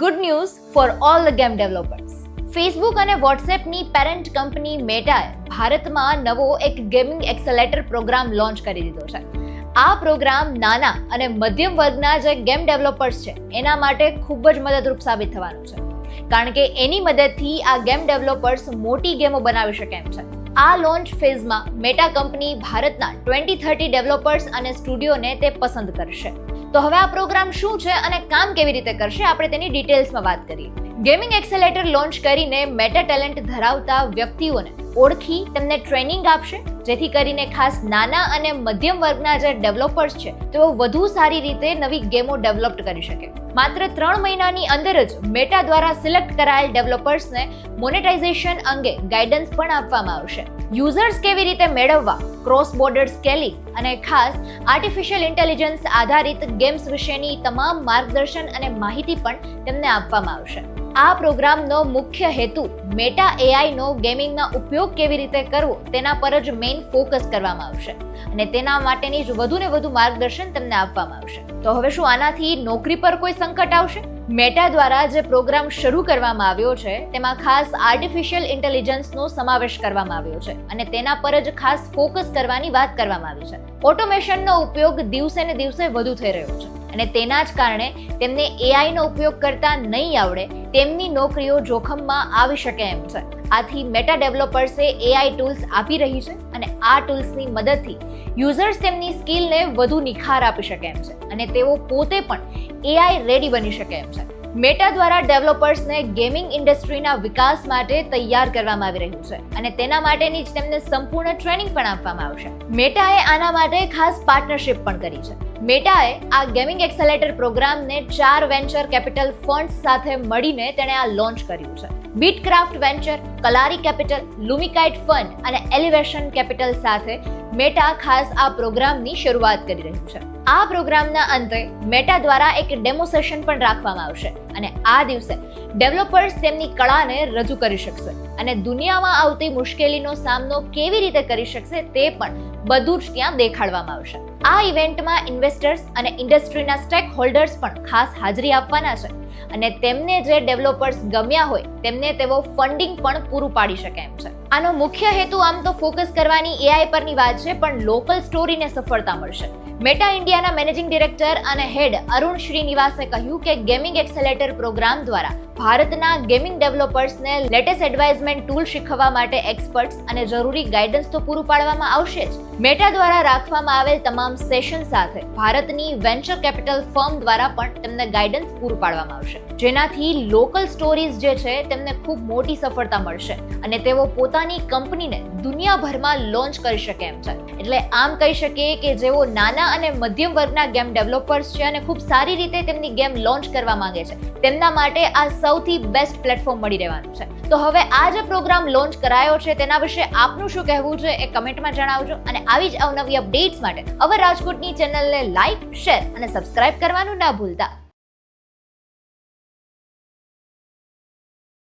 Good news for all the game developers. Facebook અને વોટ્સએપની parent company મેટાએ ભારતમાં નવો એક ગેમિંગ એક્સેલેટર પ્રોગ્રામ લોન્ચ કરી દીધો છે. આ પ્રોગ્રામ નાના અને મધ્યમ વર્ગના જે ગેમ ડેવલપર્સ છે એના માટે ખૂબ જ મદદરૂપ સાબિત થવાનું છે, કારણ કે એની મદદથી આ ગેમ ડેવલપર્સ મોટી ગેમો બનાવી શકે એમ છે. આ લોન્ચ ફેઝમાં મેટા કંપની ભારતના 20-30 ડેવલપર્સ અને સ્ટુડિયોને તે પસંદ કરશે. તો હવે આ પ્રોગ્રામ શું છે અને કામ કેવી રીતે કરશે, આપણે તેની ડિટેલ્સમાં વાત કરીએ. ગેમિંગ એક્સેલેટર લોન્ચ કરીને મેટા ટેલેન્ટ ધરાવતા વ્યક્તિઓને ઓળખી તેમને ટ્રેનિંગ આપશે, જેથી કરીને ખાસ નાના અને મધ્યમ વર્ગના જે ડેવલપર્સ છે તેઓ વધુ સારી રીતે નવી ગેમો ડેવલપ કરી શકે. માત્ર 3 મહિનાની અંદર જ મેટા દ્વારા સિલેક્ટ કરાયેલ ડેવલપર્સને મોનેટાઇઝેશન અંગે ગાઈડન્સ પણ આપવામાં આવશે. યુઝર્સ કેવી રીતે મેળવવા, ક્રોસ બોર્ડર સ્કેલિંગ અને ખાસ આર્ટિફિશિયલ ઇન્ટેલિજન્સ આધારિત ગેમ્સ વિશેની તમામ માર્ગદર્શન અને માહિતી પણ તેમને આપવામાં આવશે. આ પ્રોગ્રામનો મુખ્ય હેતુ મેટા એઆઈનો ગેમિંગમાં ઉપયોગ કેવી રીતે કરવો તેના પર જ મેઇન ફોકસ કરવામાં આવશે અને તેના માટેની જ વધુ ને વધુ માર્ગદર્શન તેમને આપવામાં આવશે. તો હવે શું આનાથી નોકરી પર કોઈ સંકટ આવશે? મેટા દ્વારા જે પ્રોગ્રામ શરૂ કરવામાં આવ્યો છે તેમાં ખાસ આર્ટિફિશિયલ ઇન્ટેલિજન્સનો સમાવેશ કરવામાં આવ્યો છે અને તેના પર જ ખાસ ફોકસ કરવાની વાત કરવામાં આવી છે. ઓટોમેશનનો ઉપયોગ દિવસે ને દિવસે વધુ થઈ રહ્યો છે અને તેના જ કારણે તેમને એઆઈનો ઉપયોગ કરતા નહીં આવડે તેમની નોકરીઓ જોખમમાં આવી શકે એમ છે. આથી મેટા ડેવલપર્સે એઆઈ ટૂલ્સ આપી રહી છે અને આ ટૂલ્સની મદદથી યુઝર્સ તેમની સ્કિલને વધુ નિખાર આપી શકે એમ છે અને તેઓ પોતે પણ એઆઈ રેડી બની શકે એમ છે. મેટા દ્વારા ડેવલપર્સને ગેમિંગ ઇન્ડસ્ટ્રીના વિકાસ માટે તૈયાર કરવામાં આવી રહ્યું છે અને તેના માટેની જ તેમને સંપૂર્ણ ટ્રેનિંગ પણ આપવામાં આવશે. મેટાએ આના માટે ખાસ પાર્ટનરશિપ પણ કરી છે. મેટાએ આ ગેમિંગ એક્સેલેટર પ્રોગ્રામને 4 વેન્ચર કેપિટલ ફંડ્સ સાથે મળીને તેણે આ લોન્ચ કર્યું છે. બીટક્રાફ્ટ વેન્ચર, કલારી કેપિટલ, લુમિકાઇટ ફંડ અને એલિવેશન કેપિટલ સાથે મેટા ખાસ આ પ્રોગ્રામની શરૂઆત કરી રહ્યું છે. આ પ્રોગ્રામના અંતે મેટા દ્વારા એક ડેમો સેશન પણ રાખવામાં આવશે અને આ દિવસે ડેવલપર્સ તેમની કળાને રજૂ કરી શકશે અને દુનિયામાં આવતી મુશ્કેલીનો સામનો કેવી રીતે કરી શકશે તે પણ બધું જ ત્યાં દેખાડવામાં આવશે. આ ઇવેન્ટમાં ઇન્વેસ્ટર્સ અને ઇન્ડસ્ટ્રીના સ્ટેક હોલ્ડર્સ પણ ખાસ હાજરી આપવાના છે અને તેમને જે ડેવલપર્સ ગમ્યા હોય તેમને તેઓ ફંડિંગ પણ પૂરું પાડી શકે એમ છે. આનો મુખ્ય હેતુ આમ તો ફોકસ કરવાની એઆઈ પરની વાત છે, પણ લોકલ સ્ટોરીને સફળતા મળશે. મેટા ઇન્ડિયાના મેનેજિંગ ડિરેક્ટર અને હેડ અરુણ શ્રીનિવાસે કહ્યું કે ગેમિંગ એક્સેલેટર પ્રોગ્રામ દ્વારા ભારતના ગેમિંગ ડેવલપર્સને લેટેસ્ટ એડવાઇઝમેન્ટ ટૂલ શીખવવા માટે એક્સપર્ટ્સ અને જરૂરી ગાઈડન્સ તો પૂરું પાડવામાં આવશે જ. મેટા દ્વારા રાખવામાં આવેલ તમામ સેશન સાથે ભારતની વેન્ચર કેપિટલ ફર્મ દ્વારા પણ તેમને ગાઈડન્સ પૂરું પાડવામાં આવશે, જેનાથી લોકલ સ્ટોરીઝ જે છે તેમને ખૂબ મોટી સફળતા મળશે અને તેઓ પોતાની કંપનીને દુનિયાભરમાં લોન્ચ કરી શકે એમ છે. એટલે આમ કહી શકીએ કે જેઓ નાના અને મધ્યમ વર્ગના ગેમ ડેવલપર્સ છે અને ખૂબ સારી રીતે તેમની ગેમ લોન્ચ કરવા માંગે છે તેમના માટે આ સૌથી બેસ્ટ પ્લેટફોર્મ મળી રહેવાનું છે. તો હવે આ જે પ્રોગ્રામ લોન્ચ કરાયો છે તેના વિશે આપનું શું કહેવું છે એ કમેન્ટમાં જણાવજો અને આવી જ અવનવી અપડેટ્સ માટે અવર રાજકોટની ચેનલને લાઈક, શેર અને સબસ્ક્રાઇબ કરવાનું ના ભૂલતા.